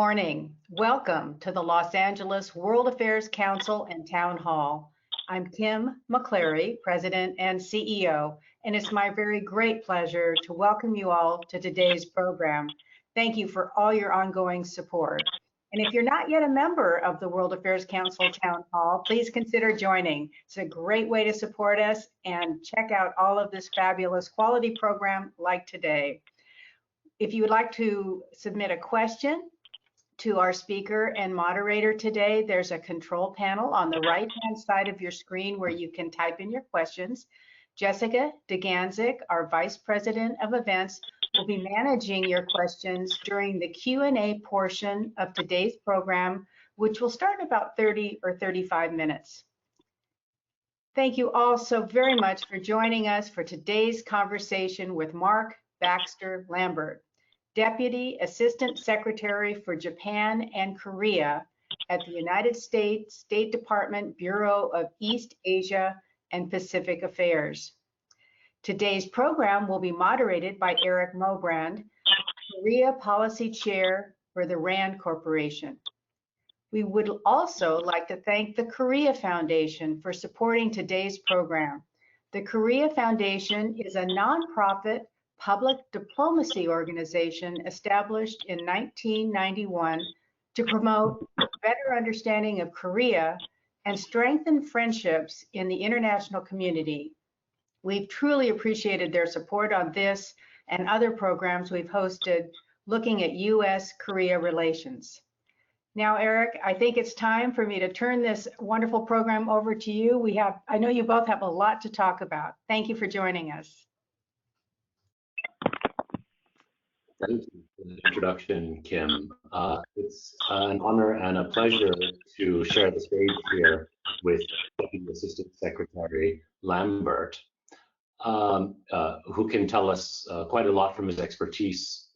morning. Welcome to the Los Angeles World Affairs Council and Town Hall. I'm Kim McCleary, President and CEO, and it's my very great pleasure to welcome you all to today's program. Thank you for all your ongoing support. And if you're not yet a member of the World Affairs Council Town Hall, please consider joining. It's a great way to support us and check out all of this fabulous quality program like today. If you would like to submit a question to our speaker and moderator today, there's a control panel on the right-hand side of your screen where you can type in your questions. Jessica DeGanzik, our Vice President of Events, will be managing your questions during the Q&A portion of today's program, which will start in about 30 or 35 minutes. Thank you all so very much for joining us for today's conversation with Mark Baxter Lambert, Deputy Assistant Secretary for Japan and Korea at the United States State Department Bureau of East Asia and Pacific Affairs. Today's program will be moderated by Erik Mobrand, Korea Policy Chair for the RAND Corporation. We would also like to thank the Korea Foundation for supporting today's program. The Korea Foundation is a nonprofit public diplomacy organization established in 1991 to promote better understanding of Korea and strengthen friendships in the international community. We've truly appreciated their support on this and other programs we've hosted looking at U.S.-Korea relations. Now, Erik, I think it's time for me to turn this wonderful program over to you. I know you both have a lot to talk about. Thank you for joining us. Thank you for the introduction, Kim. It's an honor and a pleasure to share the stage here with Deputy Assistant Secretary Lambert, who can tell us quite a lot from his expertise,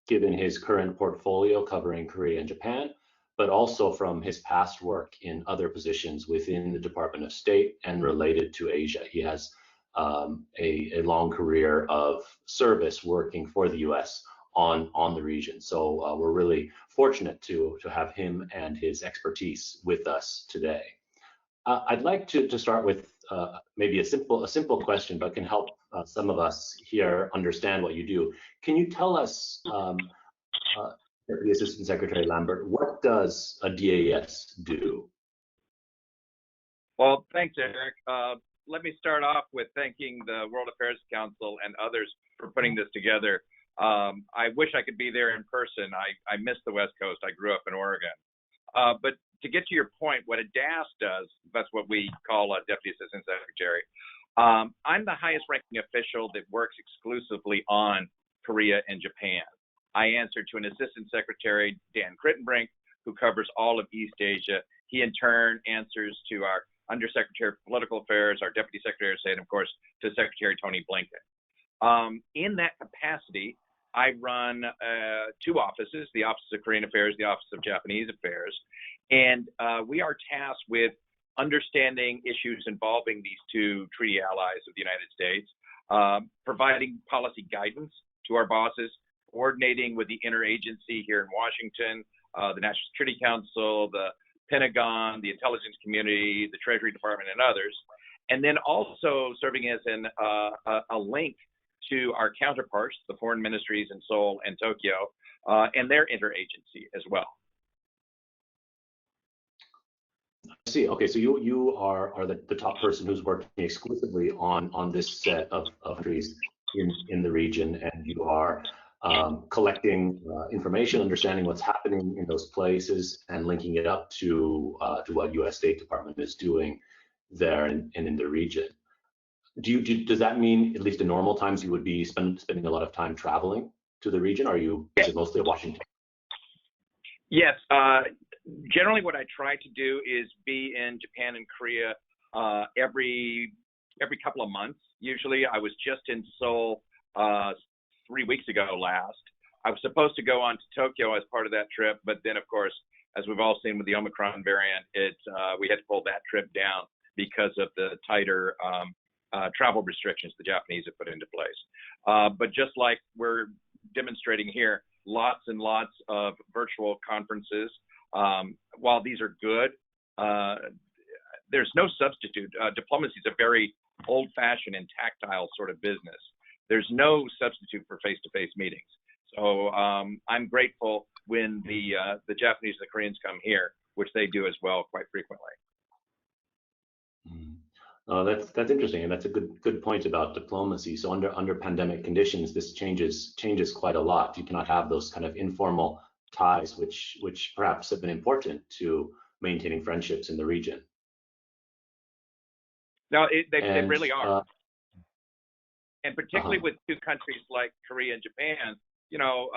given his current portfolio covering Korea and Japan, but also from his past work in other positions within the Department of State and related to Asia. He has a long career of service working for the U.S. on the region. So we're really fortunate to have him and his expertise with us today. I'd like to start with maybe a simple question, but can help some of us here understand what you do. Can you tell us, the Assistant Secretary Lambert, what does a DAS do? Well, thanks, Erik. Let me start off with thanking the World Affairs Council and others for putting this together. I wish I could be there in person. I miss the West Coast. I grew up in Oregon. But to get to your point, what a DAS does, that's what we call a Deputy Assistant Secretary. I'm the highest ranking official that works exclusively on Korea and Japan. I answer to an Assistant Secretary, Dan Crittenbrink, who covers all of East Asia. He in turn answers to our Undersecretary for Political Affairs, our Deputy Secretary of State, and of course to Secretary Tony Blinken. In that capacity, I run two offices, the Office of Korean Affairs, the Office of Japanese Affairs, and we are tasked with understanding issues involving these two treaty allies of the United States, providing policy guidance to our bosses, coordinating with the interagency here in Washington, the National Security Council, the Pentagon, the intelligence community, the Treasury Department, and others, and then also serving as a link to our counterparts, the foreign ministries in Seoul and Tokyo, and their interagency as well. I see. Okay, so you are the top person who's working exclusively on this set of countries in the region, and you are collecting information, understanding what's happening in those places, and linking it up to what U.S. State Department is doing there and in the region. Does that mean, at least in normal times, you would be spending a lot of time traveling to the region? Or is it mostly Washington? Yes. Generally, what I try to do is be in Japan and Korea every couple of months. Usually, I was just in Seoul 3 weeks ago last. I was supposed to go on to Tokyo as part of that trip, but then, of course, as we've all seen with the Omicron variant, we had to pull that trip down because of the tighter travel restrictions the Japanese have put into place. But just like we're demonstrating here, lots and lots of virtual conferences. While these are good, there's no substitute. Diplomacy is a very old-fashioned and tactile sort of business. There's no substitute for face-to-face meetings. So I'm grateful when the Japanese and the Koreans come here, which they do as well quite frequently. That's interesting, and that's a good point about diplomacy. So under pandemic conditions, this changes quite a lot. You cannot have those kind of informal ties, which perhaps have been important to maintaining friendships in the region. No, they really are. And particularly with two countries like Korea and Japan, you know,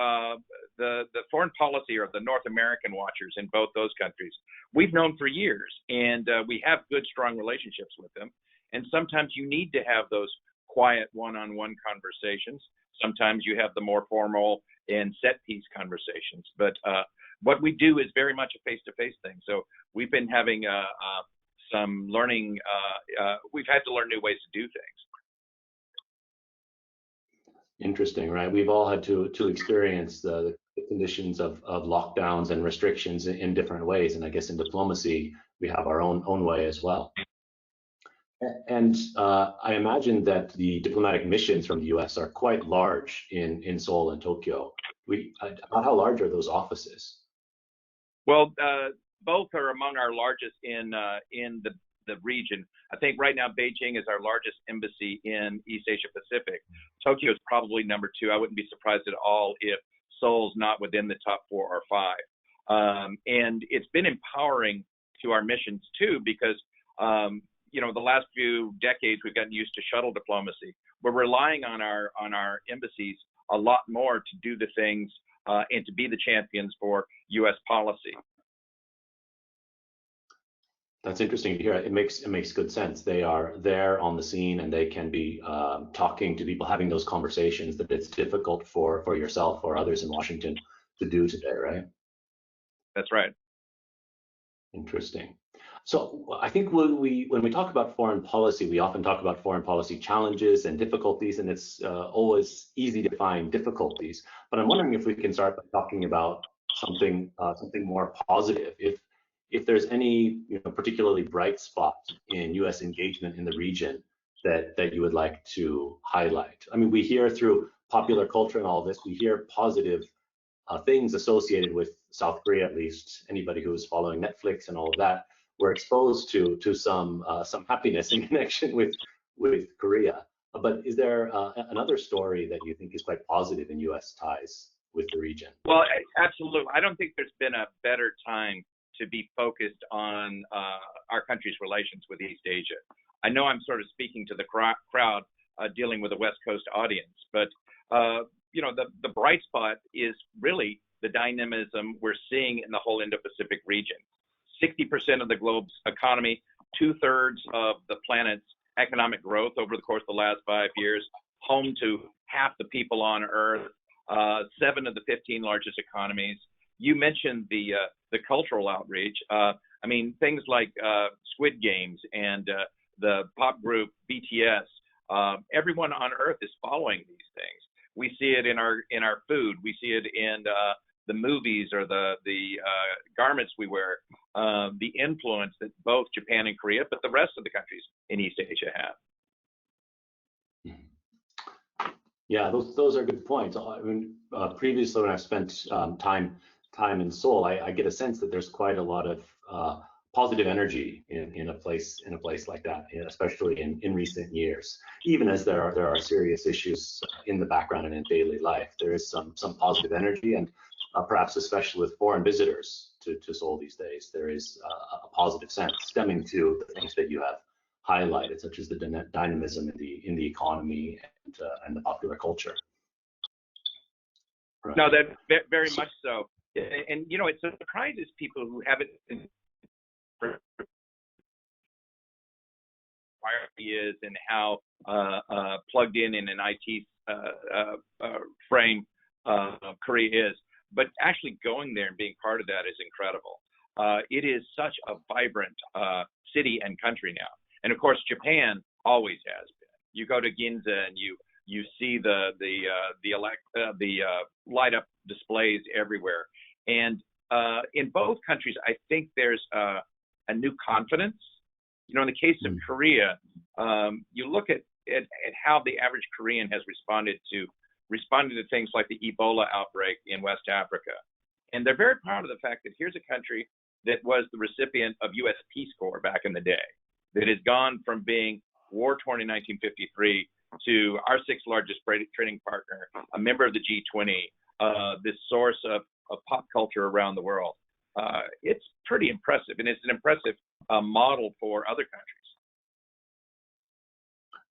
the foreign policy or the North American watchers in both those countries, we've known for years, and we have good, strong relationships with them. And sometimes you need to have those quiet one-on-one conversations. Sometimes you have the more formal and set-piece conversations. But what we do is very much a face-to-face thing. So we've been having some learning. We've had to learn new ways to do things. Interesting, right? We've all had to experience the conditions of lockdowns and restrictions in different ways, and I guess in diplomacy we have our own way as well. And I imagine that the diplomatic missions from the U.S. are quite large in Seoul and Tokyo. About how large are those offices? Well, both are among our largest in the region. I think right now Beijing is our largest embassy in East Asia Pacific. Tokyo is probably number 2. I wouldn't be surprised at all if Seoul's not within the top 4 or 5. And it's been empowering to our missions too, because you know, the last few decades we've gotten used to shuttle diplomacy. We're relying on our embassies a lot more to do the things and to be the champions for U.S. policy. That's interesting to hear. It makes good sense. They are there on the scene, and they can be talking to people, having those conversations that it's difficult for yourself or others in Washington to do today, right? That's right. Interesting. So I think when we talk about foreign policy, we often talk about foreign policy challenges and difficulties, and it's always easy to find difficulties. But I'm wondering if we can start by talking about something more positive. If there's any particularly bright spot in U.S. engagement in the region that you would like to highlight. I mean, we hear through popular culture and all this, we hear positive things associated with South Korea. At least anybody who is following Netflix and all of that, we're exposed to some happiness in connection with Korea. But is there another story that you think is quite positive in U.S. ties with the region? Well, absolutely. I don't think there's been a better time to be focused on our country's relations with East Asia. I know I'm sort of speaking to the crowd dealing with a West Coast audience, but you know, the bright spot is really the dynamism we're seeing in the whole Indo-Pacific region. 60% of the globe's economy, 2/3 of the planet's economic growth over the course of the last 5 years, home to half the people on Earth, 7 of the 15 largest economies. You mentioned the cultural outreach. I mean, things like Squid Games and the pop group BTS. Everyone on Earth is following these things. We see it in our food. We see it in the movies or the garments we wear. The influence that both Japan and Korea, but the rest of the countries in East Asia have. Yeah, those are good points. I mean, previously when I've spent time in Seoul, I get a sense that there's quite a lot of positive energy in a place like that, especially in recent years. Even as there are serious issues in the background and in daily life, there is some positive energy, and perhaps especially with foreign visitors to Seoul these days, there is a positive sense stemming to the things that you have highlighted, such as the dynamism in the economy and the popular culture. Right. No, that very much so. And you know, it surprises people who haven't been where he is and how plugged in an IT frame Korea is. But actually going there and being part of that is incredible. It is such a vibrant city and country now. And of course, Japan always has been. You go to Ginza and you You see the light up displays everywhere, and in both countries, I think there's a new confidence. You know, in the case of Korea, you look at how the average Korean has responded to things like the Ebola outbreak in West Africa, and they're very proud of the fact that here's a country that was the recipient of U.S. Peace Corps back in the day, that has gone from being war-torn in 1953 to our sixth largest trading partner, a member of the G20, this source of pop culture around the world. It's pretty impressive, and it's an impressive model for other countries.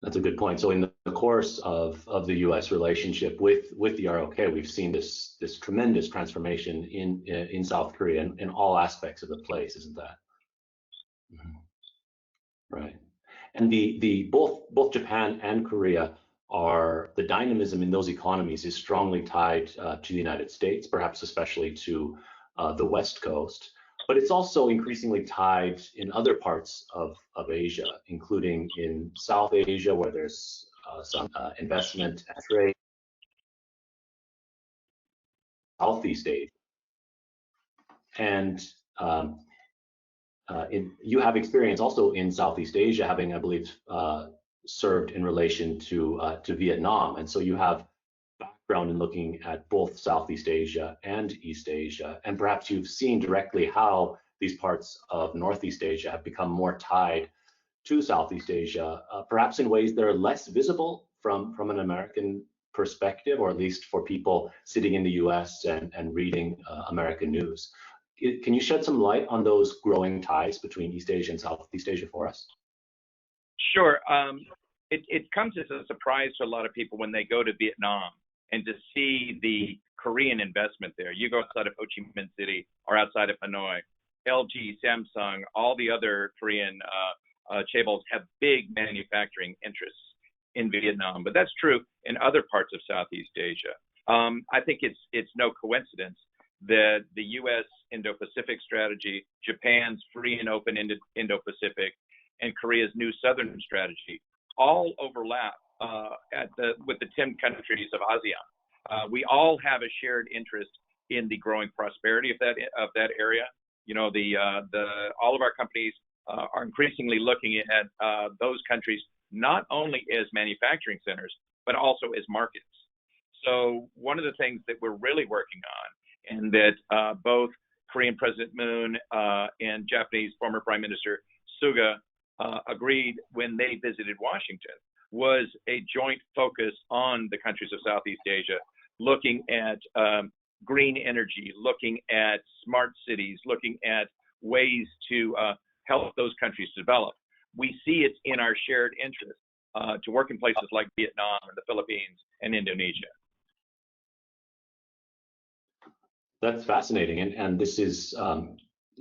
That's a good point. So in the course of the U.S. relationship with the ROK, we've seen this tremendous transformation in South Korea in all aspects of the place, isn't that? Mm-hmm. Right. And the both Japan and Korea the dynamism in those economies is strongly tied to the United States, perhaps especially to the West Coast. But it's also increasingly tied in other parts of Asia, including in South Asia, where there's some investment and trade, Southeast Asia. And you have experience also in Southeast Asia, having, I believe, served in relation to Vietnam. And so you have background in looking at both Southeast Asia and East Asia, and perhaps you've seen directly how these parts of Northeast Asia have become more tied to Southeast Asia, perhaps in ways that are less visible from an American perspective, or at least for people sitting in the US and reading American news. Can you shed some light on those growing ties between East Asia and Southeast Asia for us? Sure. It comes as a surprise to a lot of people when they go to Vietnam and to see the Korean investment there. You go outside of Ho Chi Minh City or outside of Hanoi, LG, Samsung, all the other Korean chaebols have big manufacturing interests in Vietnam, but that's true in other parts of Southeast Asia. I think it's no coincidence that the U.S. Indo-Pacific strategy, Japan's free and open Indo-Pacific, and Korea's new Southern strategy all overlap with the 10 countries of ASEAN. We all have a shared interest in the growing prosperity of that area. You know, all of our companies are increasingly looking at those countries not only as manufacturing centers, but also as markets. So one of the things that we're really working on, and that both Korean President Moon and Japanese former Prime Minister Suga agreed when they visited Washington, was a joint focus on the countries of Southeast Asia, looking at green energy, looking at smart cities, looking at ways to help those countries develop. We see it's in our shared interest to work in places like Vietnam and the Philippines and Indonesia. That's fascinating. And this is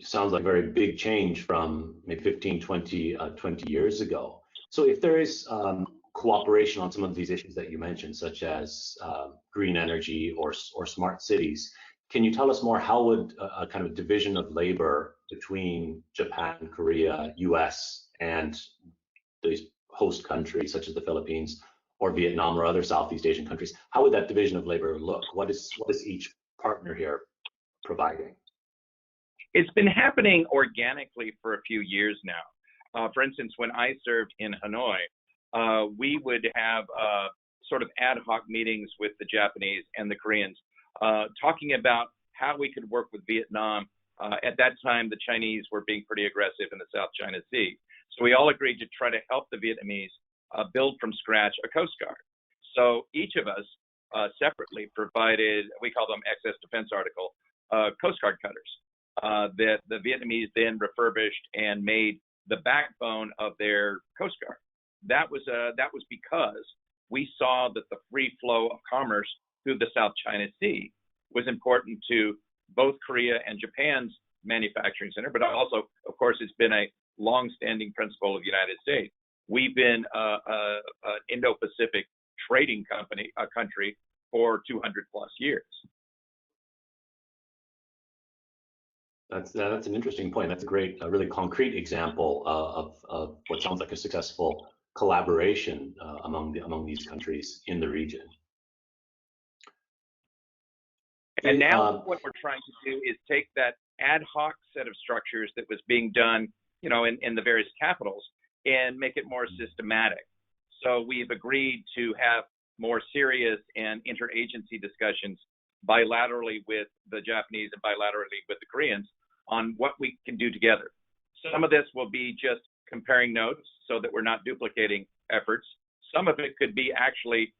sounds like a very big change from maybe 15, 20 years ago. So if there is cooperation on some of these issues that you mentioned, such as green energy or smart cities, can you tell us more? How would a kind of division of labor between Japan, Korea, US, and these host countries such as the Philippines or Vietnam or other Southeast Asian countries, how would that division of labor look? What is each partner here providing? It's been happening organically for a few years now. For instance, when I served in Hanoi, we would have sort of ad hoc meetings with the Japanese and the Koreans, talking about how we could work with Vietnam. At that time, the Chinese were being pretty aggressive in the South China Sea. So we all agreed to try to help the Vietnamese build from scratch a Coast Guard. So each of us separately provided, we call them excess defense article, Coast Guard cutters that the Vietnamese then refurbished and made the backbone of their Coast Guard. That was because we saw that the free flow of commerce through the South China Sea was important to both Korea and Japan's manufacturing center, but also, of course, it's been a long-standing principle of the United States. We've been an Indo-Pacific trading country for 200 plus years. That's an interesting point. That's a great, really concrete example of what sounds like a successful collaboration among these countries in the region. And now what we're trying to do is take that ad hoc set of structures that was being done, you know, in the various capitals and make it more systematic. So we've agreed to have more serious and interagency discussions bilaterally with the Japanese and bilaterally with the Koreans on what we can do together. Some of this will be just comparing notes so that we're not duplicating efforts. Some of it could be actually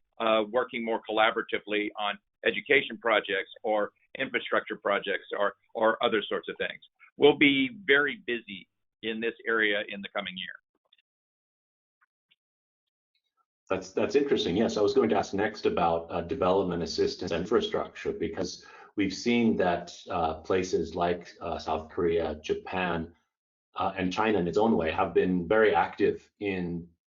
working more collaboratively on education projects or infrastructure projects or other sorts of things. We'll be very busy in this area in the coming year. That's interesting. Yes, I was going to ask next about development assistance and infrastructure, because we've seen that places like South Korea, Japan, and China in its own way have been very active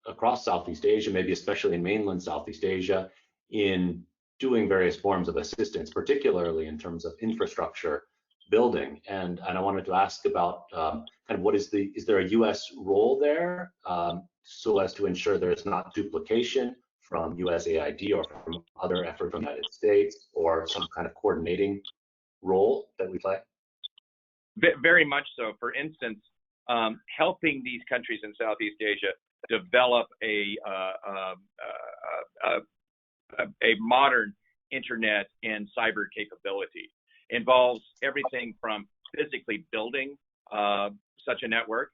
across Southeast Asia, maybe especially in mainland Southeast Asia, in doing various forms of assistance, particularly in terms of infrastructure building. And I wanted to ask about kind of is there a U.S. role there so as to ensure there is not duplication from USAID or from other efforts from the United States, or some kind of coordinating role that we play? Very much so. For instance, helping these countries in Southeast Asia develop a modern internet and cyber capability involves everything from physically building such a network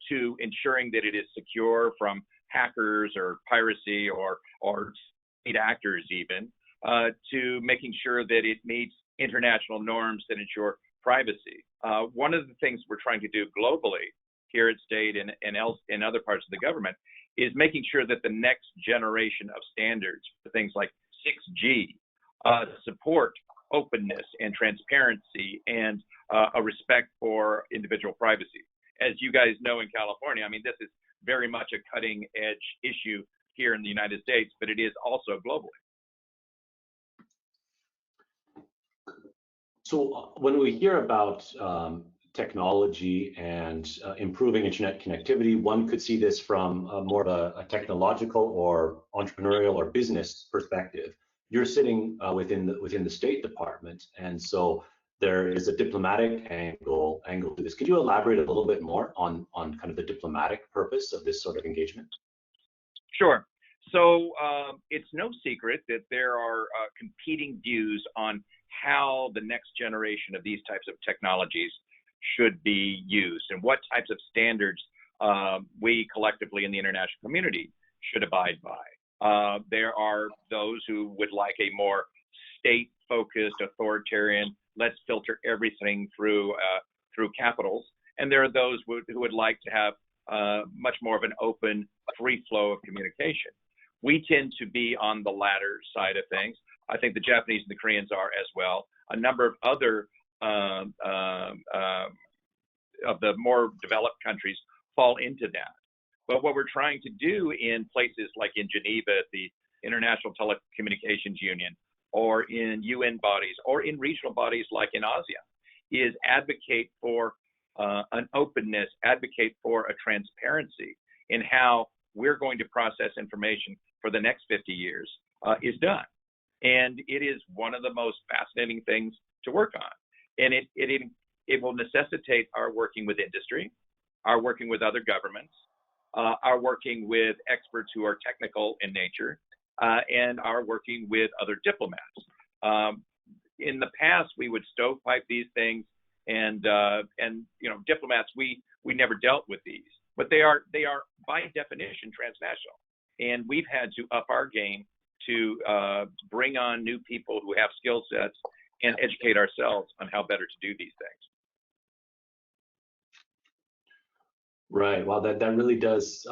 to ensuring that it is secure from hackers or piracy or state actors even, to making sure that it meets international norms that ensure privacy. One of the things we're trying to do globally here at state and in other parts of the government is making sure that the next generation of standards for things like 6G support openness and transparency and a respect for individual privacy. As you guys know, in California, I mean, this is very much a cutting edge issue here in the United States, but it is also globally. So when we hear about technology and improving internet connectivity, one could see this from more of a technological or entrepreneurial or business perspective. You're sitting within the State Department, and so there is a diplomatic angle to this. Could you elaborate a little bit more on kind of the diplomatic purpose of this sort of engagement? Sure. So it's no secret that there are competing views on how the next generation of these types of technologies should be used and what types of standards we collectively in the international community should abide by. There are those who would like a more state-focused, authoritarian, let's filter everything through capitals, and there are those who would like to have much more of an open, free flow of communication. We tend to be on the latter side of things. I think the Japanese and the Koreans are as well. A number of other of the more developed countries fall into that. But what we're trying to do in places like in Geneva at the International Telecommunications Union, or in UN bodies, or in regional bodies like in ASEAN, is advocate for an openness, advocate for a transparency in how we're going to process information for the next 50 years is done. And it is one of the most fascinating things to work on. And it will necessitate our working with industry, our working with other governments, our working with experts who are technical in nature, and our working with other diplomats. In the past, we would stovepipe these things, and you know, diplomats, we never dealt with these, but they are by definition transnational, and we've had to up our game to bring on new people who have skill sets and educate ourselves on how better to do these things. Right. Well, that really does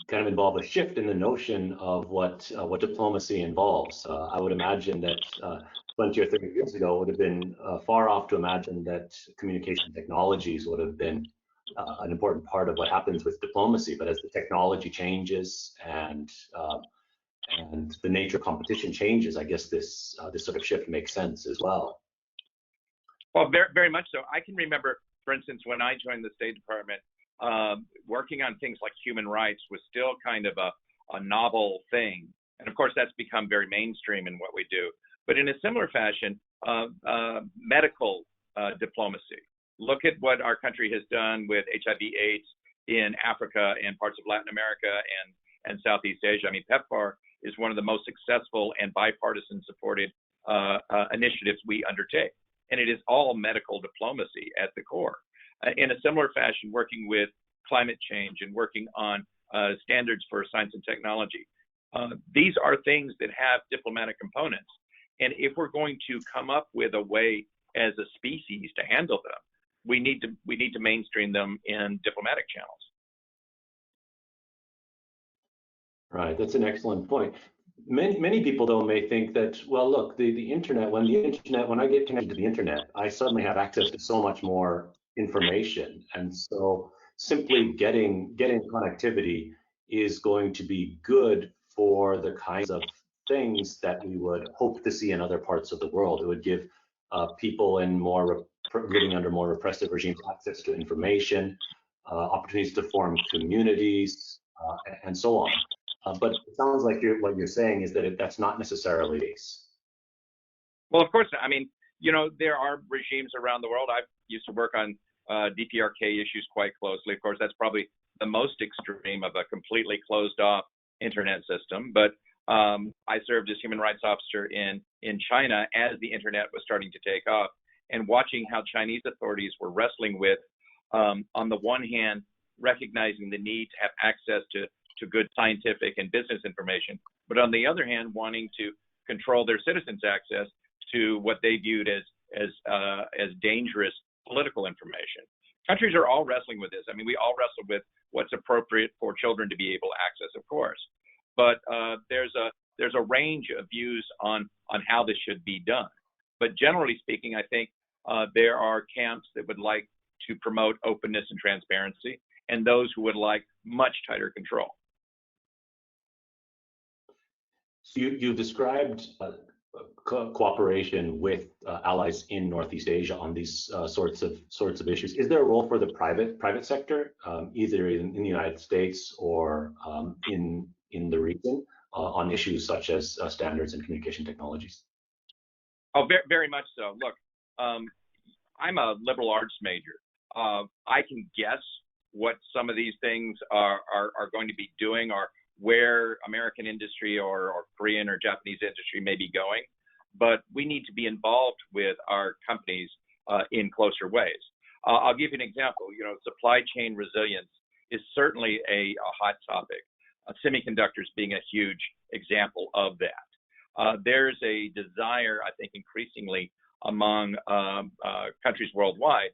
kind of involve a shift in the notion of what diplomacy involves. I would imagine that 20 or 30 years ago it would have been far off to imagine that communication technologies would have been an important part of what happens with diplomacy. But as the technology changes and the nature of competition changes, I guess this sort of shift makes sense as well. Well, very, very much so. I can remember, for instance, when I joined the State Department, working on things like human rights was still kind of a novel thing. And of course, that's become very mainstream in what we do. But in a similar fashion, medical diplomacy. Look at what our country has done with HIV/AIDS in Africa and parts of Latin America and Southeast Asia. I mean, PEPFAR is one of the most successful and bipartisan supported initiatives we undertake. And it is all medical diplomacy at the core. In a similar fashion, working with climate change and working on standards for science and technology. These are things that have diplomatic components. And if we're going to come up with a way as a species to handle them, we need to mainstream them in diplomatic channels. Right, that's an excellent point. Many people though may think that, well, look, the internet, when I get connected to the internet, I suddenly have access to so much more information. And so simply getting connectivity is going to be good for the kinds of things that we would hope to see in other parts of the world. It would give people living under more repressive regimes access to information, opportunities to form communities, and so on. But it sounds like what you're saying is that that's not necessarily the case. Well, of course, I mean, there are regimes around the world. I used to work on DPRK issues quite closely. Of course, that's probably the most extreme of a completely closed off internet system. But I served as human rights officer in China as the internet was starting to take off, and watching how Chinese authorities were wrestling with, on the one hand, recognizing the need to have access to good scientific and business information, but on the other hand, wanting to control their citizens' access to what they viewed as dangerous political information. Countries are all wrestling with this. I mean, we all wrestle with what's appropriate for children to be able to access, of course. But there's a range of views on how this should be done. But generally speaking, I think there are camps that would like to promote openness and transparency, and those who would like much tighter control. So you've described cooperation with allies in Northeast Asia on these sorts of issues. Is there a role for the private sector, either in the United States or in the region, on issues such as standards and communication technologies? Oh, very, very much so. Look, I'm a liberal arts major. I can guess what some of these things are going to be doing, or where American industry or Korean or Japanese industry may be going, but we need to be involved with our companies in closer ways. I'll give you an example. Supply chain resilience is certainly a hot topic. Semiconductors being a huge example of that. There's a desire, I think, increasingly among countries worldwide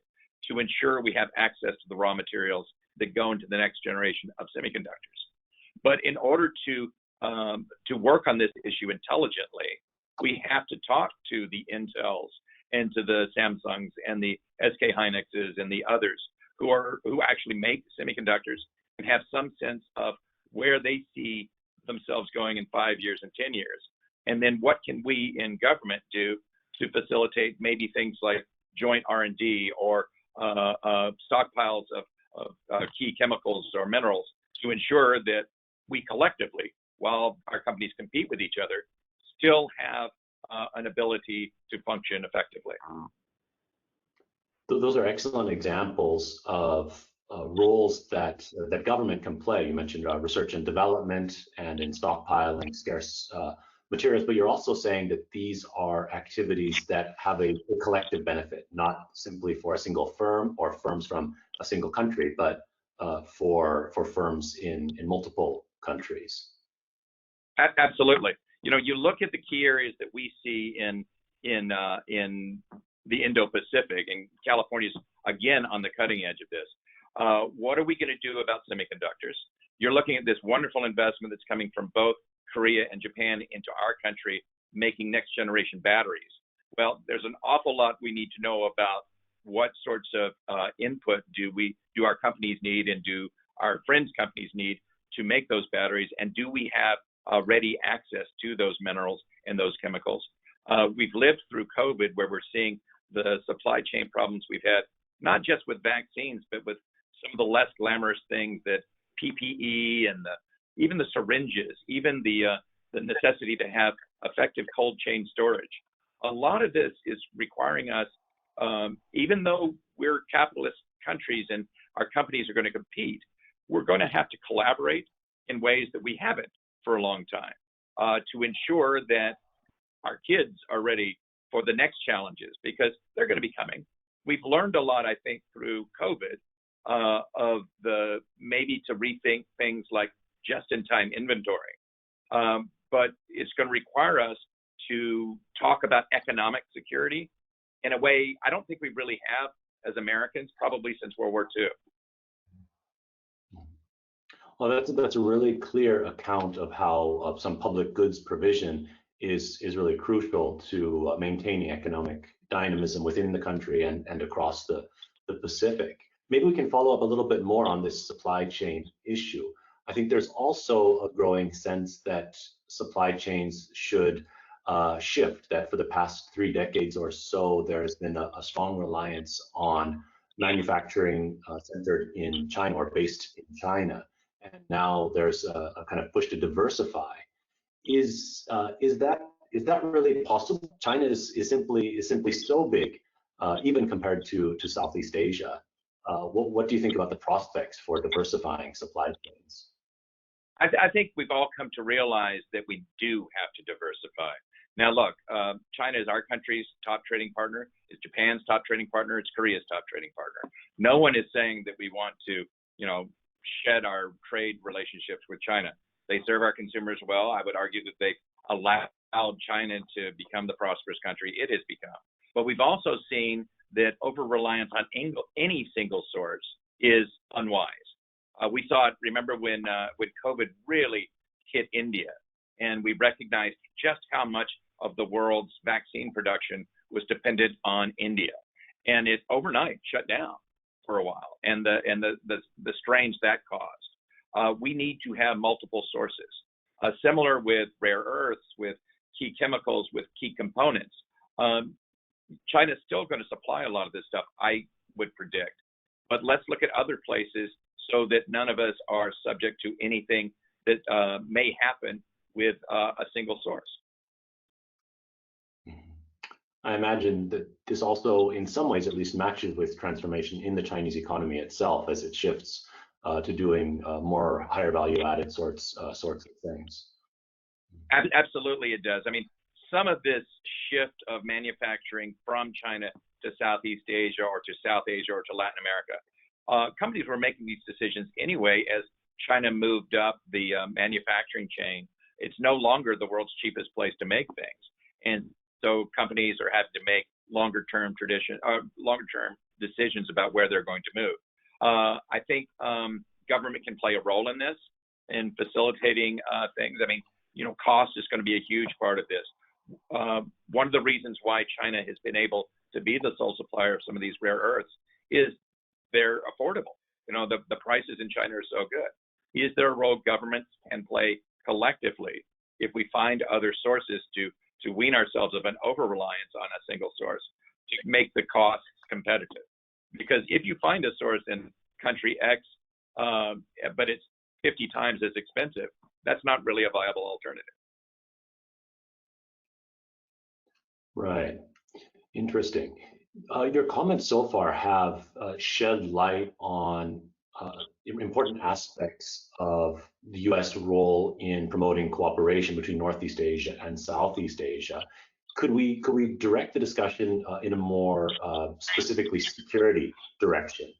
to ensure we have access to the raw materials that go into the next generation of semiconductors. But in order to work on this issue intelligently, we have to talk to the Intels and to the Samsungs and the SK Hynixes and the others who actually make semiconductors and have some sense of where they see themselves going in 5 years and 10 years. And then what can we in government do to facilitate maybe things like joint R&D or stockpiles of key chemicals or minerals to ensure that we collectively, while our companies compete with each other, still have an ability to function effectively. Those are excellent examples of roles that government can play. You mentioned research and development and in stockpiling scarce materials, but you're also saying that these are activities that have a collective benefit, not simply for a single firm or firms from a single country, but for firms in multiple countries. Absolutely. You look at the key areas that we see in the Indo-Pacific, and California's again on the cutting edge of this. What are we going to do about semiconductors? You're looking at this wonderful investment that's coming from both Korea and Japan into our country, making next generation batteries. Well, there's an awful lot we need to know about what sorts of input do our companies need and do our friends' companies need to make those batteries, and do we have ready access to those minerals and those chemicals? We've lived through COVID, where we're seeing the supply chain problems we've had, not just with vaccines, but with some of the less glamorous things, that PPE and even the syringes, even the necessity to have effective cold chain storage. A lot of this is requiring us, even though we're capitalist countries and our companies are going to compete, we're going to have to collaborate in ways that we haven't for a long time, to ensure that our kids are ready for the next challenges, because they're going to be coming. We've learned a lot, I think, through COVID, of the maybe to rethink things like just-in-time inventory. But it's going to require us to talk about economic security in a way I don't think we really have as Americans, probably since World War II. Well, that's a really clear account of how some public goods provision is really crucial to maintaining economic dynamism within the country and across the Pacific. Maybe we can follow up a little bit more on this supply chain issue. I think there's also a growing sense that supply chains should shift, that for the past 3 decades or so, there's been a strong reliance on manufacturing centered in China or based in China. And now there's a kind of push to diversify. Is that really possible? China is simply so big, even compared to Southeast Asia. What do you think about the prospects for diversifying supply chains? I think we've all come to realize that we do have to diversify. Now, look, China is our country's top trading partner. It's Japan's top trading partner. It's Korea's top trading partner. No one is saying that we want to, shed our trade relationships with China. They serve our consumers well. I would argue that they've allowed China to become the prosperous country it has become. But we've also seen that over-reliance on any single source is unwise. We saw it, remember when COVID really hit India, and we recognized just how much of the world's vaccine production was dependent on India. And it overnight shut down for a while, and the strains that caused. We need to have multiple sources. Similar with rare earths, with key chemicals, with key components. China's still going to supply a lot of this stuff, I would predict. But let's look at other places so that none of us are subject to anything that may happen with a single source. I imagine that this also, in some ways at least, matches with transformation in the Chinese economy itself as it shifts to doing more higher value added sorts of things. Absolutely, it does. I mean, some of this shift of manufacturing from China to Southeast Asia or to South Asia or to Latin America, companies were making these decisions anyway as China moved up the manufacturing chain. It's no longer the world's cheapest place to make things. And so companies are having to make longer-term decisions about where they're going to move. I think government can play a role in this, in facilitating things. I mean, cost is going to be a huge part of this. One of the reasons why China has been able to be the sole supplier of some of these rare earths is they're affordable. The prices in China are so good. Is there a role governments can play collectively if we find other sources to wean ourselves of an over-reliance on a single source to make the costs competitive? Because if you find a source in country X, but it's 50 times as expensive, that's not really a viable alternative. Right. Interesting. Your comments so far have shed light on important aspects of the U.S. role in promoting cooperation between Northeast Asia and Southeast Asia. Could we direct the discussion in a more specifically security direction?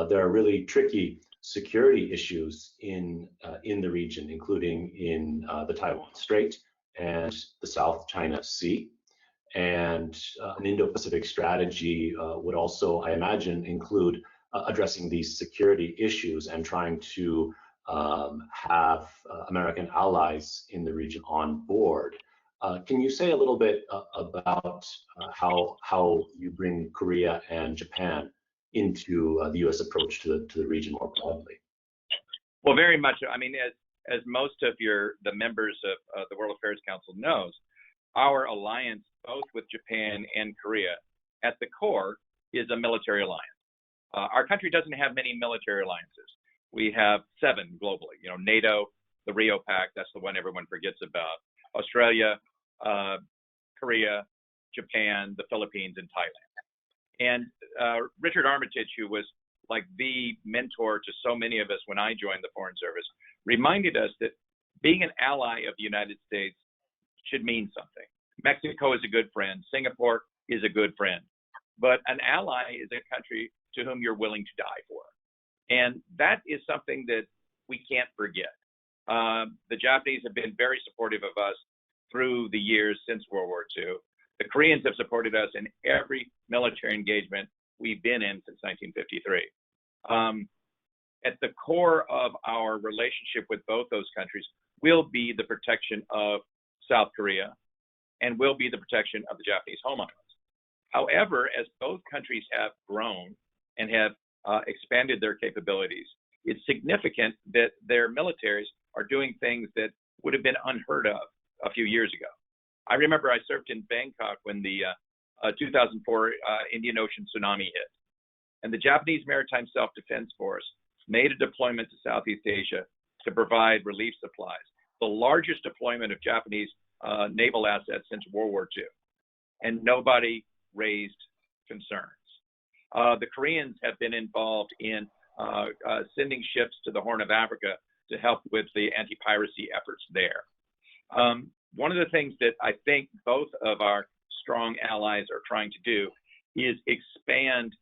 There are really tricky security issues in the region, including in the Taiwan Strait and the South China Sea. And an Indo-Pacific strategy would also, I imagine, include addressing these security issues and trying to have American allies in the region on board. Can you say a little bit about how you bring Korea and Japan into the U.S. approach to the region more broadly? Well, very much. I mean, as most of the members of the World Affairs Council knows, our alliance, both with Japan and Korea, at the core is a military alliance. Our country doesn't have many military alliances. We have 7 globally. You know, NATO, the Rio Pact, that's the one everyone forgets about. Australia, Korea, Japan, the Philippines, and Thailand. And Richard Armitage, who was like the mentor to so many of us when I joined the Foreign Service, reminded us that being an ally of the United States should mean something. Mexico is a good friend. Singapore is a good friend. But an ally is a country to whom you're willing to die for. And that is something that we can't forget. The Japanese have been very supportive of us through the years since World War II. The Koreans have supported us in every military engagement we've been in since 1953. At the core of our relationship with both those countries will be the protection of South Korea and will be the protection of the Japanese home islands. However, as both countries have grown and have expanded their capabilities, it's significant that their militaries are doing things that would have been unheard of a few years ago. I remember I served in Bangkok when the 2004 Indian Ocean tsunami hit. And the Japanese Maritime Self-Defense Force made a deployment to Southeast Asia to provide relief supplies, the largest deployment of Japanese naval assets since World War II. And nobody raised concerns. The Koreans have been involved in sending ships to the Horn of Africa to help with the anti-piracy efforts there. One of the things that I think both of our strong allies are trying to do is expand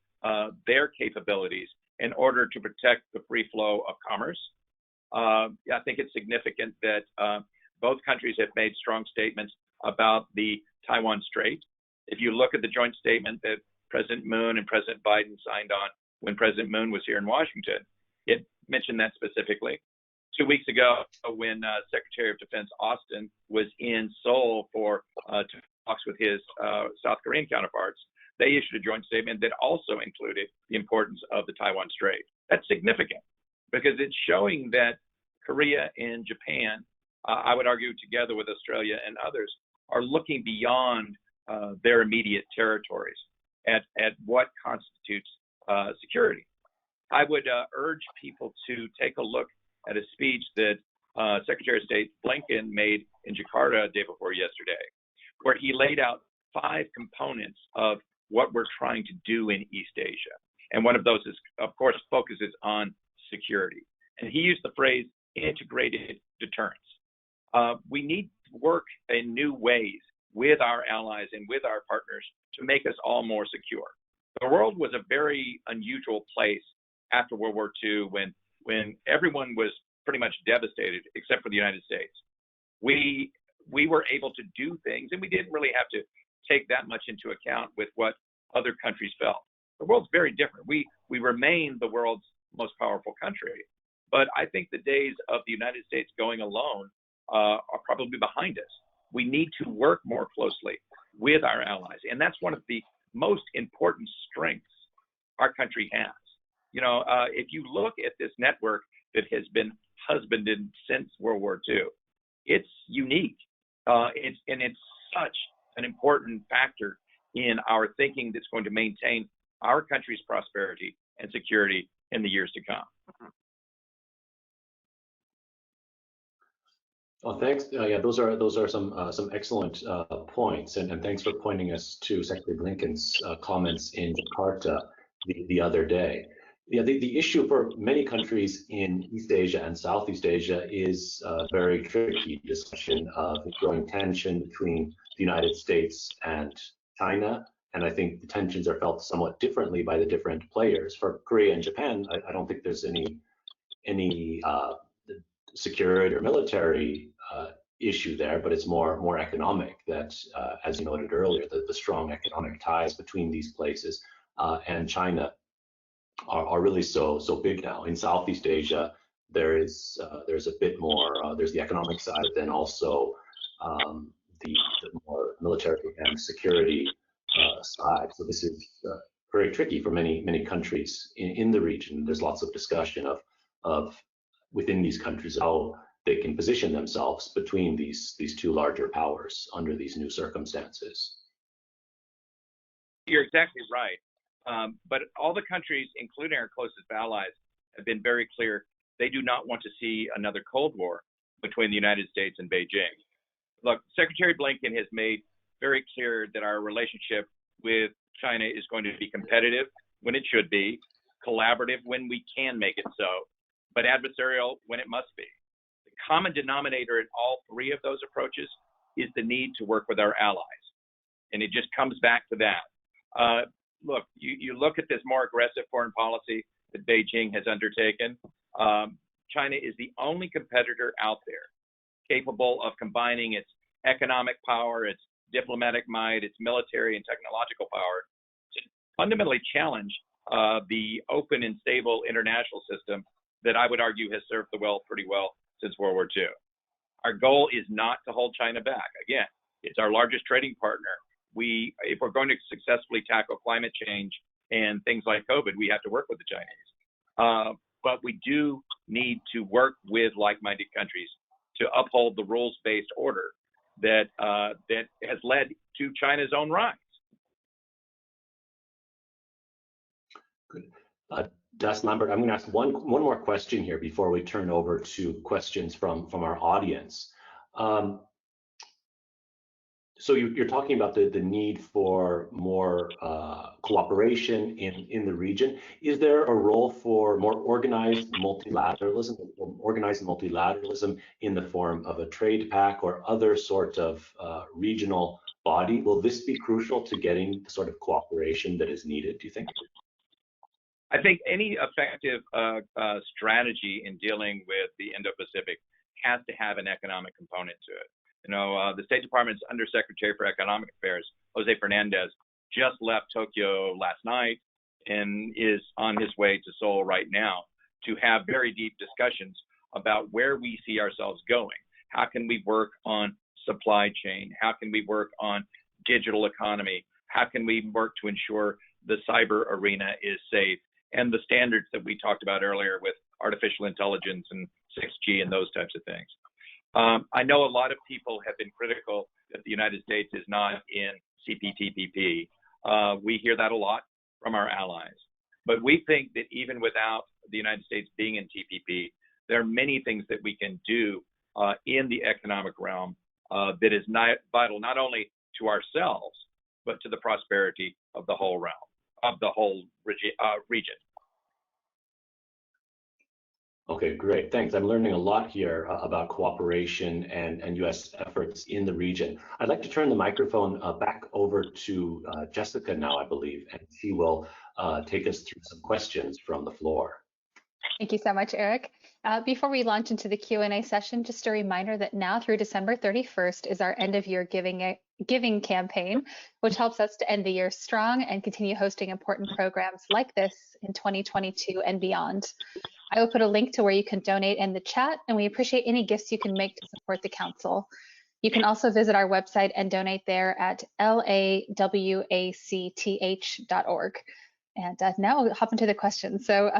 their capabilities in order to protect the free flow of commerce. I think it's significant that both countries have made strong statements about the Taiwan Strait. If you look at the joint statement that President Moon and President Biden signed on when President Moon was here in Washington, it mentioned that specifically. 2 weeks ago, when Secretary of Defense Austin was in Seoul for talks with his South Korean counterparts, they issued a joint statement that also included the importance of the Taiwan Strait. That's significant because it's showing that Korea and Japan, I would argue together with Australia and others, are looking beyond their immediate territories at what constitutes security. I would urge people to take a look at a speech that Secretary of State Blinken made in Jakarta day before yesterday, where he laid out 5 components of what we're trying to do in East Asia. And one of those is, of course, focuses on security. And he used the phrase integrated deterrence. We need to work in new ways with our allies and with our partners to make us all more secure. The world was a very unusual place after World War II when everyone was pretty much devastated except for the United States. We were able to do things, and we didn't really have to take that much into account with what other countries felt. The world's very different. We remain the world's most powerful country, but I think the days of the United States going alone are probably behind us. We need to work more closely with our allies, and that's one of the most important strengths our country has. You know, if you look at this network that has been husbanded since World War II, it's unique. It's such an important factor in our thinking that's going to maintain our country's prosperity and security in the years to come. Well, thanks. Yeah, those are some excellent points, and thanks for pointing us to Secretary Blinken's comments in Jakarta the other day. Yeah, the issue for many countries in East Asia and Southeast Asia is a very tricky discussion of growing tension between the United States and China, and I think the tensions are felt somewhat differently by the different players. For Korea and Japan, I don't think there's any security or military issue there, but it's more economic. That, as you noted earlier, the strong economic ties between these places and China are really so big now. In Southeast Asia, there's a bit more. There's the economic side, then also the more military and security side. So this is very tricky for many countries in the region. There's lots of discussion of within these countries how they can position themselves between these two larger powers under these new circumstances. You're exactly right. But all the countries, including our closest allies, have been very clear they do not want to see another Cold War between the United States and Beijing. Look, Secretary Blinken has made very clear that our relationship with China is going to be competitive when it should be, collaborative when we can make it so, but adversarial when it must be. The common denominator in all three of those approaches is the need to work with our allies. And it just comes back to that. Look, you look at this more aggressive foreign policy that Beijing has undertaken. China is the only competitor out there capable of combining its economic power, its diplomatic might, its military and technological power to fundamentally challenge the open and stable international system that I would argue has served the world pretty well since World War II. Our goal is not to hold China back. Again, it's our largest trading partner. If we're going to successfully tackle climate change and things like COVID, we have to work with the Chinese. But we do need to work with like-minded countries to uphold the rules-based order that has led to China's own rise. Good. Baxter Lambert, I'm going to ask one more question here before we turn over to questions from our audience. So you're talking about the need for more cooperation in the region. Is there a role for more organized multilateralism in the form of a trade pact or other sort of regional body? Will this be crucial to getting the sort of cooperation that is needed, do you think? I think any effective strategy in dealing with the Indo-Pacific has to have an economic component to it. You know, the State Department's Undersecretary for Economic Affairs, Jose Fernandez, just left Tokyo last night and is on his way to Seoul right now to have very deep discussions about where we see ourselves going. How can we work on supply chain? How can we work on digital economy? How can we work to ensure the cyber arena is safe? And the standards that we talked about earlier with artificial intelligence and 6G and those types of things. I know a lot of people have been critical that the United States is not in CPTPP. We hear that a lot from our allies. But we think that even without the United States being in TPP, there are many things that we can do in the economic realm that is vital not only to ourselves, but to the prosperity of the whole realm, of the whole region. Okay, great. Thanks. I'm learning a lot here about cooperation and U.S. efforts in the region. I'd like to turn the microphone back over to Jessica now, I believe, and she will take us through some questions from the floor. Thank you so much, Erik. Before we launch into the Q&A session, just a reminder that now through December 31st is our end of year giving campaign, which helps us to end the year strong and continue hosting important programs like this in 2022 and beyond. I will put a link to where you can donate in the chat, and we appreciate any gifts you can make to support the council. You can also visit our website and donate there at lawacth.org. And now we'll hop into the questions. So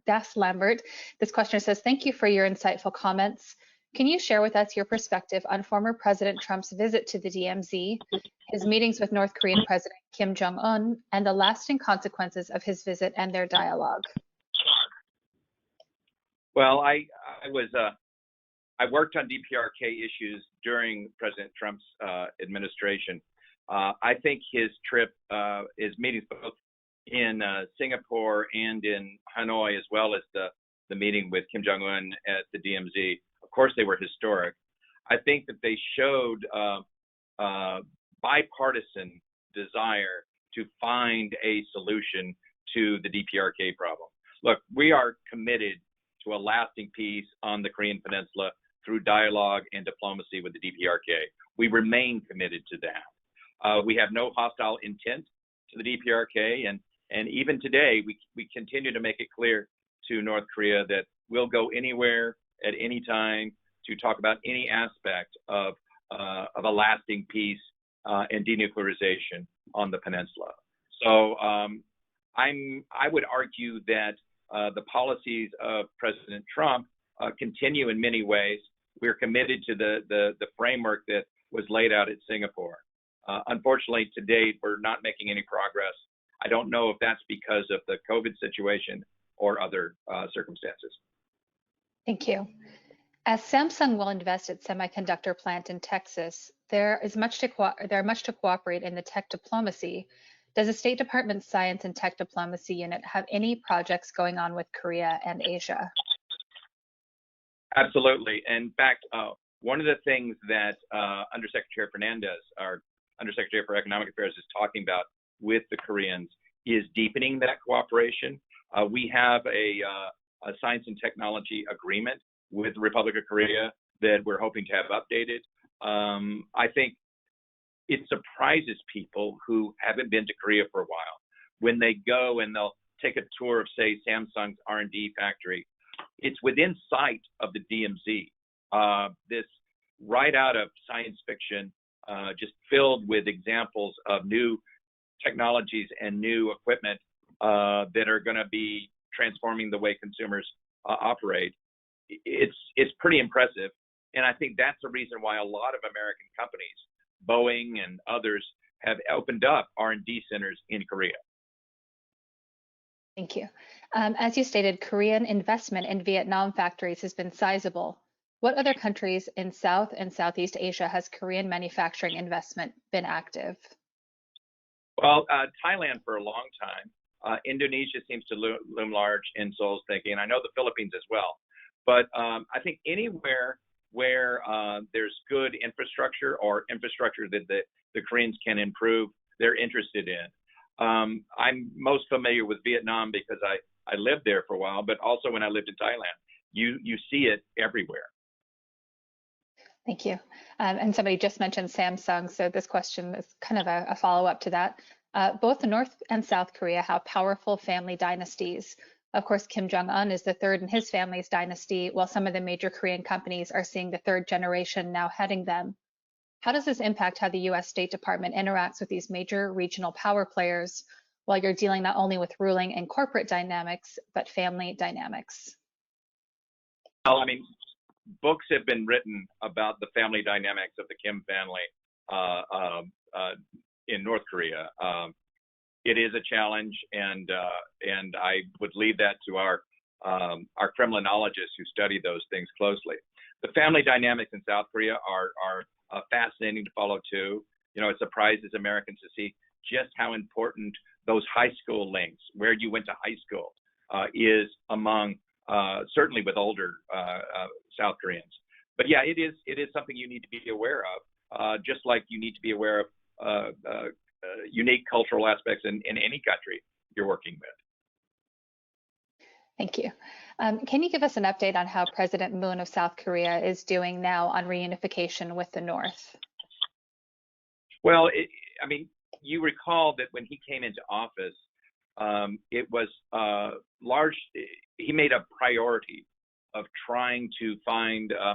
Baxter Lambert, this questioner says, thank you for your insightful comments. Can you share with us your perspective on former President Trump's visit to the DMZ, his meetings with North Korean President Kim Jong-un, and the lasting consequences of his visit and their dialogue? Well, I worked on DPRK issues during President Trump's administration. I think his trip, his meetings both in Singapore and in Hanoi, as well as the meeting with Kim Jong-un at the DMZ, of course, they were historic. I think that they showed bipartisan desire to find a solution to the DPRK problem. Look, we are committed to a lasting peace on the Korean Peninsula through dialogue and diplomacy with the DPRK. We remain committed to that. We have no hostile intent to the DPRK, and even today, we continue to make it clear to North Korea that we'll go anywhere at any time to talk about any aspect of a lasting peace and denuclearization on the peninsula. So I would argue that the policies of President Trump continue in many ways. We're committed to the framework that was laid out at Singapore. Unfortunately, to date, we're not making any progress I don't know if that's because of the COVID situation or other circumstances. Thank you. As Samsung will invest its semiconductor plant in Texas, there is much to cooperate in the tech diplomacy. Does the State Department's Science and Tech Diplomacy Unit have any projects going on with Korea and Asia? Absolutely. In fact, one of the things that Undersecretary Fernandez, our Undersecretary for Economic Affairs, is talking about with the Koreans is deepening that cooperation. We have a science and technology agreement with the Republic of Korea that we're hoping to have updated. I think it surprises people who haven't been to Korea for a while when they go and they'll take a tour of, say, Samsung's R&D factory. It's within sight of the DMZ. This right out of science fiction, just filled with examples of new technologies and new equipment that are going to be transforming the way consumers operate. It's pretty impressive, and I think that's the reason why a lot of American companies, Boeing and others, have opened up R&D centers in Korea. Thank you. As you stated, Korean investment in Vietnam factories has been sizable. What other countries in South and Southeast Asia has Korean manufacturing investment been active? Well, Thailand for a long time. Indonesia seems to loom large in Seoul's thinking, and I know the Philippines as well. But I think anywhere where there's good infrastructure or infrastructure that the Koreans can improve, they're interested in. I'm most familiar with Vietnam because I lived there for a while, but also when I lived in Thailand, you see it everywhere. Thank you. And somebody just mentioned Samsung, so this question is kind of a follow-up to that. Both North and South Korea have powerful family dynasties. Of course, Kim Jong-un is the third in his family's dynasty, while some of the major Korean companies are seeing the third generation now heading them. How does this impact how the U.S. State Department interacts with these major regional power players while you're dealing not only with ruling and corporate dynamics, but family dynamics? Well, I mean, books have been written about the family dynamics of the Kim family in North Korea. It is a challenge, and I would leave that to our Kremlinologists who study those things closely. The family dynamics in South Korea are fascinating to follow too. You know, it surprises Americans to see just how important those high school links, where you went to high school, is among certainly with older South Koreans. But yeah, it is something you need to be aware of, just like you need to be aware of unique cultural aspects in any country you're working with. Thank you. Can you give us an update on how President Moon of South Korea is doing now on reunification with the North? Well, I mean, you recall that when he came into office, it was he made a priority of trying to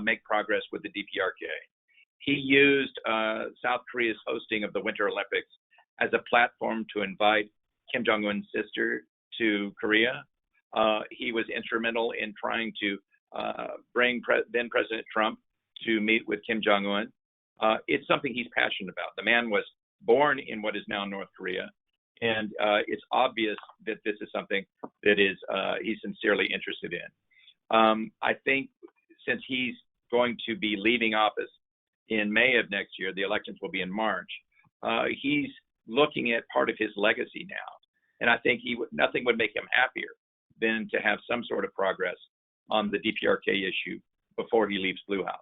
make progress with the DPRK. He used South Korea's hosting of the Winter Olympics as a platform to invite Kim Jong-un's sister to Korea. He was instrumental in trying to bring then President Trump to meet with Kim Jong-un. It's something he's passionate about. The man was born in what is now North Korea, and it's obvious that this is something that he's sincerely interested in. I think since he's going to be leaving office in May of next year, the elections will be in March, he's looking at part of his legacy now. And I think nothing would make him happier than to have some sort of progress on the DPRK issue before he leaves Blue House.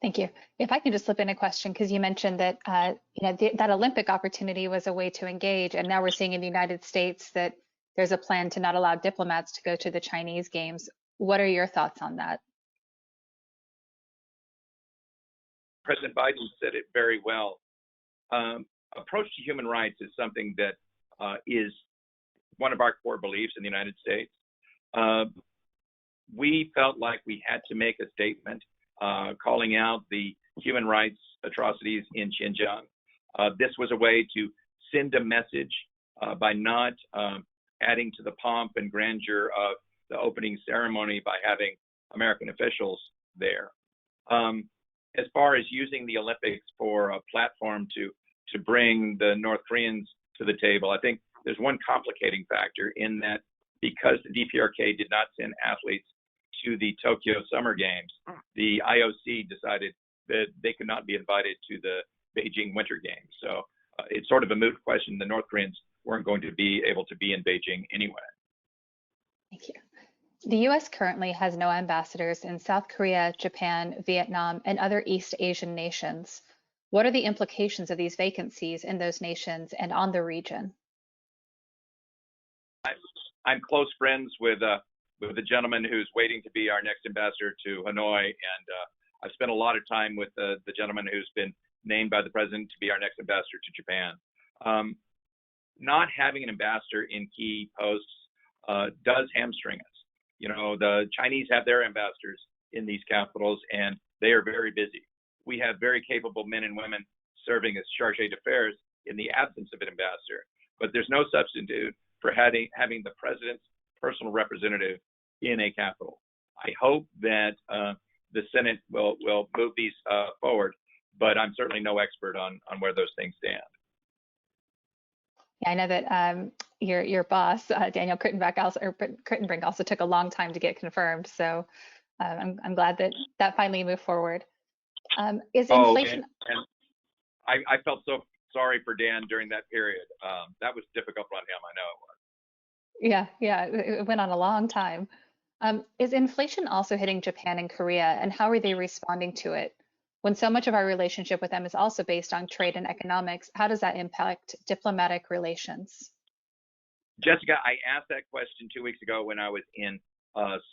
Thank you. If I can just slip in a question, because you mentioned that that Olympic opportunity was a way to engage, and now we're seeing in the United States that there's a plan to not allow diplomats to go to the Chinese Games. What are your thoughts on that? President Biden said it very well. Approach to human rights is something that is one of our core beliefs in the United States. We felt like we had to make a statement calling out the human rights atrocities in Xinjiang. This was a way to send a message by not adding to the pomp and grandeur of the opening ceremony by having American officials there. As far as using the Olympics for a platform to bring the North Koreans to the table. I think there's one complicating factor in that because the DPRK did not send athletes to the Tokyo Summer Games, the IOC decided that they could not be invited to the Beijing Winter Games. So it's sort of a moot question. The North Koreans weren't going to be able to be in Beijing anyway. Thank you. The U.S. currently has no ambassadors in South Korea, Japan, Vietnam, and other East Asian nations. What are the implications of these vacancies in those nations and on the region? I'm close friends with the gentleman who's waiting to be our next ambassador to Hanoi, and I've spent a lot of time with the gentleman who's been named by the president to be our next ambassador to Japan. Not having an ambassador in key posts does hamstring us. You know, the Chinese have their ambassadors in these capitals, and they are very busy. We have very capable men and women serving as charge d'affaires in the absence of an ambassador, but there's no substitute for having the president's personal representative in a capital. I hope that the Senate will move these forward, but I'm certainly no expert on where those things stand. Yeah, I know that your boss, Daniel Kritenbrink, also took a long time to get confirmed. So I'm glad that finally moved forward. Is inflation? And I felt so sorry for Dan during that period. That was difficult on him. I know it was. Yeah, it went on a long time. Is inflation also hitting Japan and Korea, and how are they responding to it? When so much of our relationship with them is also based on trade and economics, how does that impact diplomatic relations? Jessica, I asked that question 2 weeks ago when I was in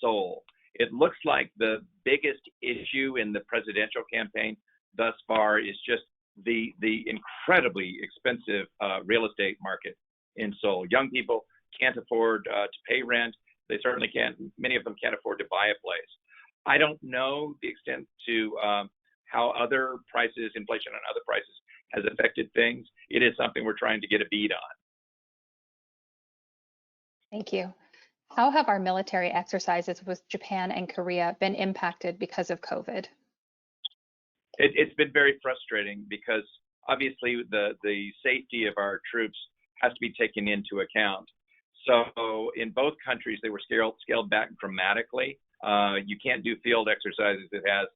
Seoul. It looks like the biggest issue in the presidential campaign thus far is just the incredibly expensive real estate market in Seoul. Young people can't afford to pay rent. They certainly can't. Many of them can't afford to buy a place. I don't know the extent to how other prices, inflation on other prices, has affected things. It is something we're trying to get a bead on. Thank you. How have our military exercises with Japan and Korea been impacted because of COVID? It's been very frustrating because obviously the safety of our troops has to be taken into account. So in both countries, they were scaled back dramatically. You can't do field exercises that has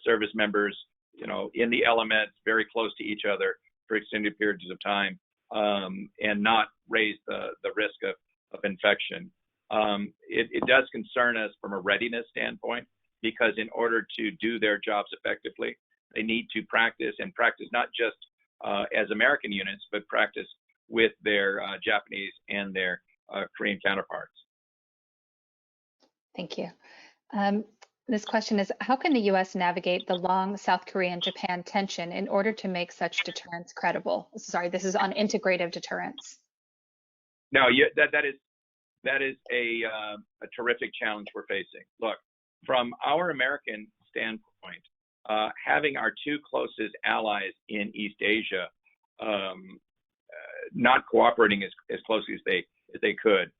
service members, you know, in the elements, very close to each other for extended periods of time, and not raise the risk of infection. It does concern us from a readiness standpoint, because in order to do their jobs effectively, they need to practice not just as American units, but practice with their Japanese and their Korean counterparts. Thank you. This question is, how can the U.S. navigate the long South Korea and Japan tension in order to make such deterrence credible? Sorry, this is on integrative deterrence. No, that is a terrific challenge we're facing. Look, from our American standpoint, having our two closest allies in East Asia not cooperating as closely as they could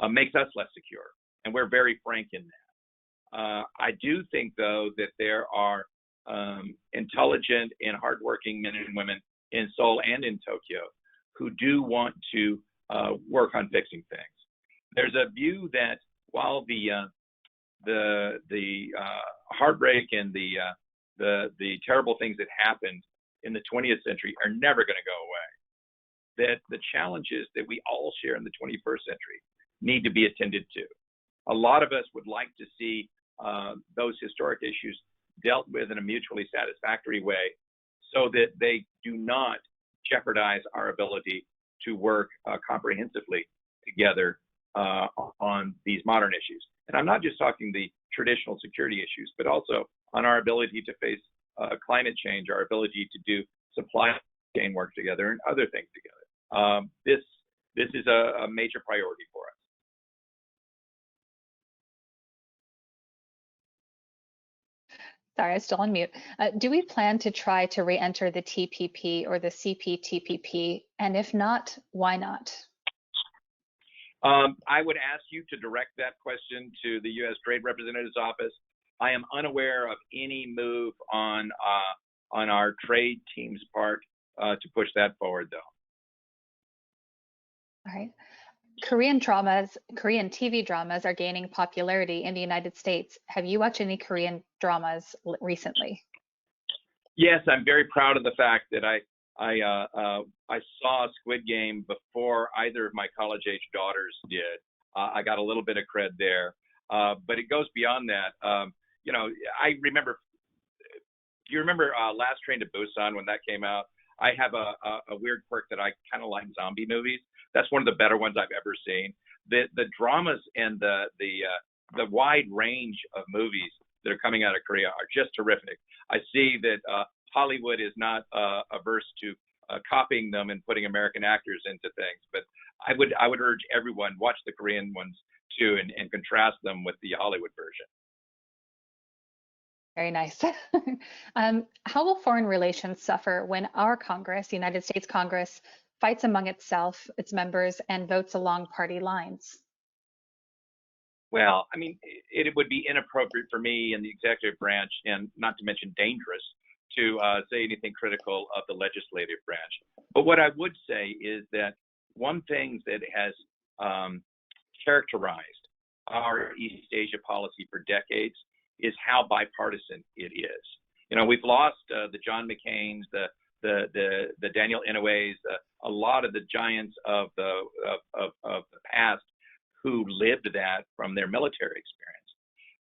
makes us less secure, and we're very frank in that. I do think, though, that there are intelligent and hardworking men and women in Seoul and in Tokyo who do want to work on fixing things. There's a view that while the heartbreak and the terrible things that happened in the 20th century are never going to go away, that the challenges that we all share in the 21st century need to be attended to. A lot of us would like to see those historic issues dealt with in a mutually satisfactory way so that they do not jeopardize our ability to work comprehensively together on these modern issues. And I'm not just talking the traditional security issues, but also on our ability to face climate change, our ability to do supply chain work together and other things together. This is a major priority for us. Sorry, I'm still on mute. Do we plan to try to re-enter the TPP or the CPTPP? And if not, why not? I would ask you to direct that question to the U.S. Trade Representative's office. I am unaware of any move on our trade team's part to push that forward, though. All right. Korean TV dramas are gaining popularity in the United States. Have you watched any Korean dramas recently? Yes, I'm very proud of the fact that I saw Squid Game before either of my college-age daughters did. I got a little bit of cred there, but it goes beyond that. You know, I remember. Do you remember Last Train to Busan when that came out? I have a weird quirk that I kind of like zombie movies. That's one of the better ones I've ever seen. The dramas and the wide range of movies that are coming out of Korea are just terrific. I see that Hollywood is not averse to copying them and putting American actors into things, but I would urge everyone watch the Korean ones too and contrast them with the Hollywood version. Very nice. How will foreign relations suffer when our Congress, the United States Congress, fights among itself, its members, and votes along party lines? Well, I mean, it would be inappropriate for me in the executive branch, and not to mention dangerous, to say anything critical of the legislative branch. But what I would say is that one thing that has characterized our East Asia policy for decades is how bipartisan it is. You know, we've lost the John McCains, the Daniel Inouye's, a lot of the giants of the past who lived that from their military experience.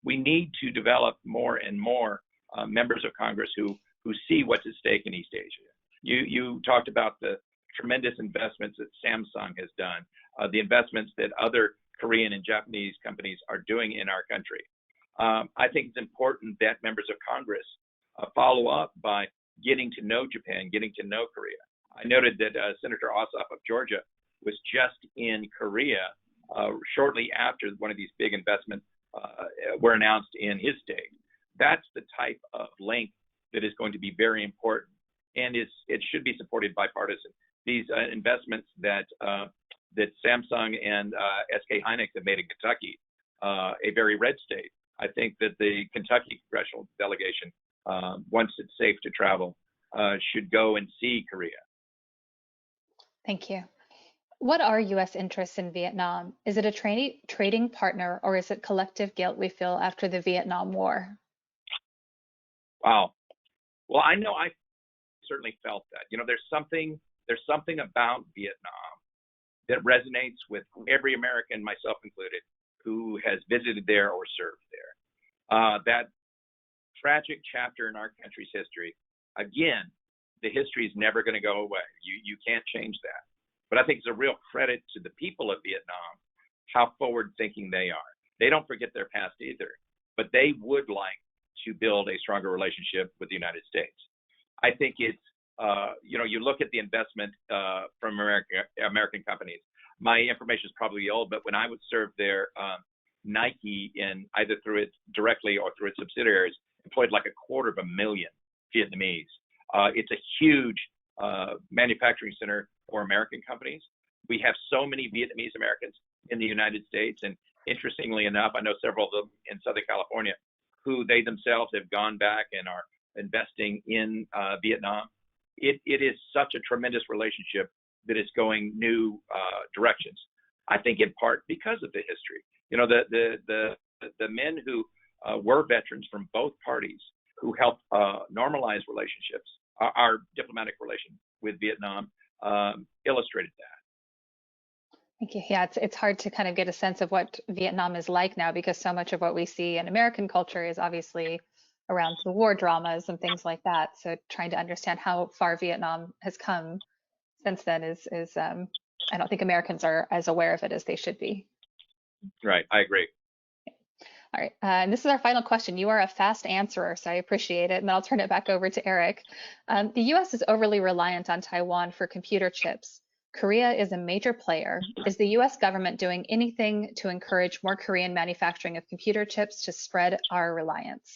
We need to develop more and more members of Congress who see what's at stake in East Asia. You talked about the tremendous investments that Samsung has done, the investments that other Korean and Japanese companies are doing in our country. I think it's important that members of Congress follow up by getting to know Japan, getting to know Korea. I noted that Senator Ossoff of Georgia was just in Korea shortly after one of these big investments were announced in his state. That's the type of link that is going to be very important, and it should be supported bipartisan. These investments that Samsung and SK Hynix have made in Kentucky, a very red state. I think that the Kentucky congressional delegation, once it's safe to travel, should go and see Korea. Thank you. What are U.S. interests in Vietnam? Is it a trading partner, or is it collective guilt we feel after the Vietnam War? Wow. Well, I know I certainly felt that. You know, there's something about Vietnam that resonates with every American, myself included, who has visited there or served there. That tragic chapter in our country's history, again, the history is never going to go away. You can't change that. But I think it's a real credit to the people of Vietnam how forward-thinking they are. They don't forget their past either, but they would like to build a stronger relationship with the United States. I think it's, you look at the investment from American companies. My information is probably old, but when I would serve there, Nike, in either through it directly or through its subsidiaries, employed like 250,000 Vietnamese. It's a huge manufacturing center for American companies. We have so many Vietnamese Americans in the United States, and interestingly enough, I know several of them in Southern California who they themselves have gone back and are investing in Vietnam. It is such a tremendous relationship that is going new directions. I think in part because of the history. You know, the men who were veterans from both parties who helped normalize relationships, our diplomatic relation with Vietnam illustrated that. Thank you. Yeah, it's hard to kind of get a sense of what Vietnam is like now, because so much of what we see in American culture is obviously around the war dramas and things like that. So trying to understand how far Vietnam has come since then is I don't think Americans are as aware of it as they should be. Right, I agree. All right, and this is our final question. You are a fast answerer, so I appreciate it. And then I'll turn it back over to Erik. The U.S. is overly reliant on Taiwan for computer chips. Korea is a major player. Is the U.S. government doing anything to encourage more Korean manufacturing of computer chips to spread our reliance?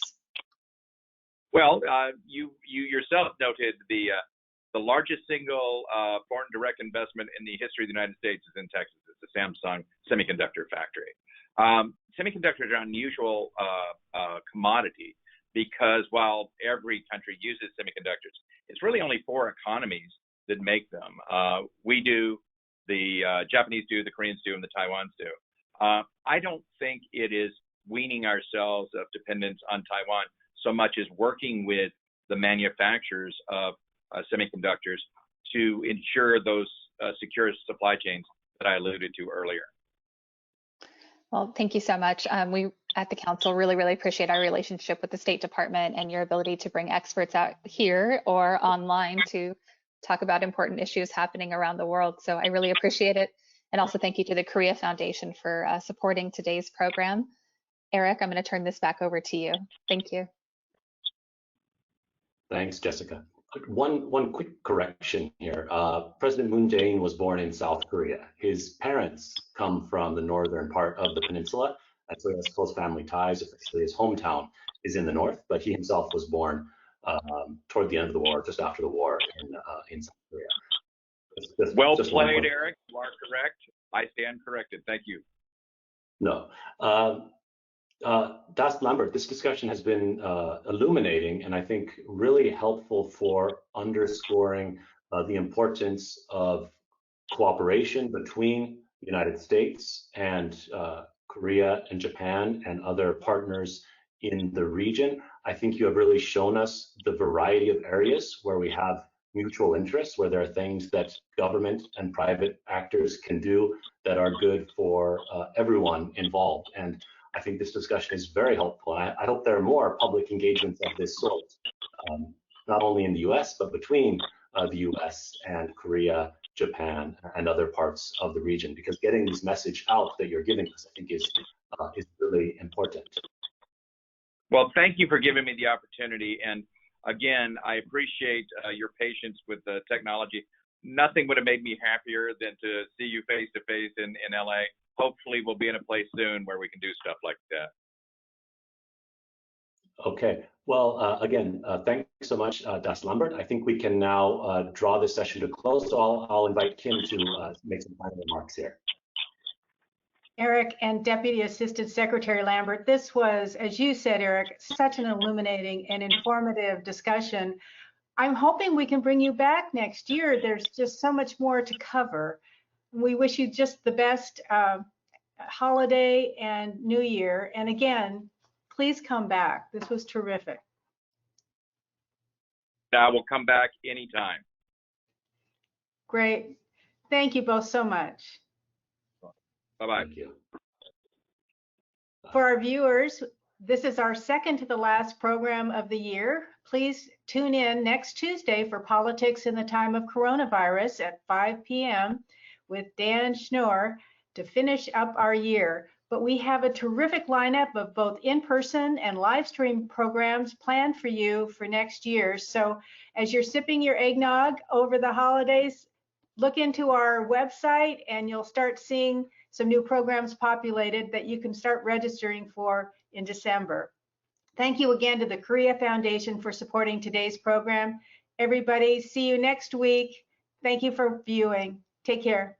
Well, you yourself noted the largest single foreign direct investment in the history of the United States is in Texas. It's the Samsung semiconductor factory. Semiconductors are an unusual commodity because while every country uses semiconductors, it's really only 4 economies that make them. We do, the Japanese do, the Koreans do, and the Taiwans do. I don't think it is weaning ourselves of dependence on Taiwan so much as working with the manufacturers of semiconductors to ensure those secure supply chains that I alluded to earlier. Well, thank you so much. We at the council really appreciate our relationship with the State Department and your ability to bring experts out here or online to talk about important issues happening around the world. So I really appreciate it. And also thank you to the Korea Foundation for supporting today's program. Erik, I'm going to turn this back over to you. Thank you. Thanks, Jessica. One quick correction here. President Moon Jae-in was born in South Korea. His parents come from the northern part of the peninsula, and so he has close family ties. Officially, his hometown is in the north, but he himself was born toward the end of the war, just after the war in South Korea. Well played, Erik. You are correct. I stand corrected. Thank you. No. Baxter Lambert, this discussion has been illuminating and I think really helpful for underscoring the importance of cooperation between the United States and Korea and Japan and other partners in the region. I think you have really shown us the variety of areas where we have mutual interests, where there are things that government and private actors can do that are good for everyone involved. And I think this discussion is very helpful. I hope there are more public engagements of this sort, not only in the US, but between the US and Korea, Japan, and other parts of the region, because getting this message out that you're giving us, I think is really important. Well, thank you for giving me the opportunity. And again, I appreciate your patience with the technology. Nothing would have made me happier than to see you face to face in LA. Hopefully we'll be in a place soon where we can do stuff like that. Okay. Well, again, thanks so much, Baxter Lambert. I think we can now draw this session to close. So I'll invite Kim to make some final remarks here. Erik and Deputy Assistant Secretary Lambert, this was, as you said, Erik, such an illuminating and informative discussion. I'm hoping we can bring you back next year. There's just so much more to cover. We wish you just the best holiday and New Year. And again, please come back. This was terrific. I will come back anytime. Great. Thank you both so much. Bye-bye. Thank you. For our viewers, this is our second to the last program of the year. Please tune in next Tuesday for Politics in the Time of Coronavirus at 5 p.m. with Dan Schnorr to finish up our year. But we have a terrific lineup of both in-person and live stream programs planned for you for next year. So as you're sipping your eggnog over the holidays, look into our website and you'll start seeing some new programs populated that you can start registering for in December. Thank you again to the Korea Foundation for supporting today's program. Everybody, see you next week. Thank you for viewing. Take care.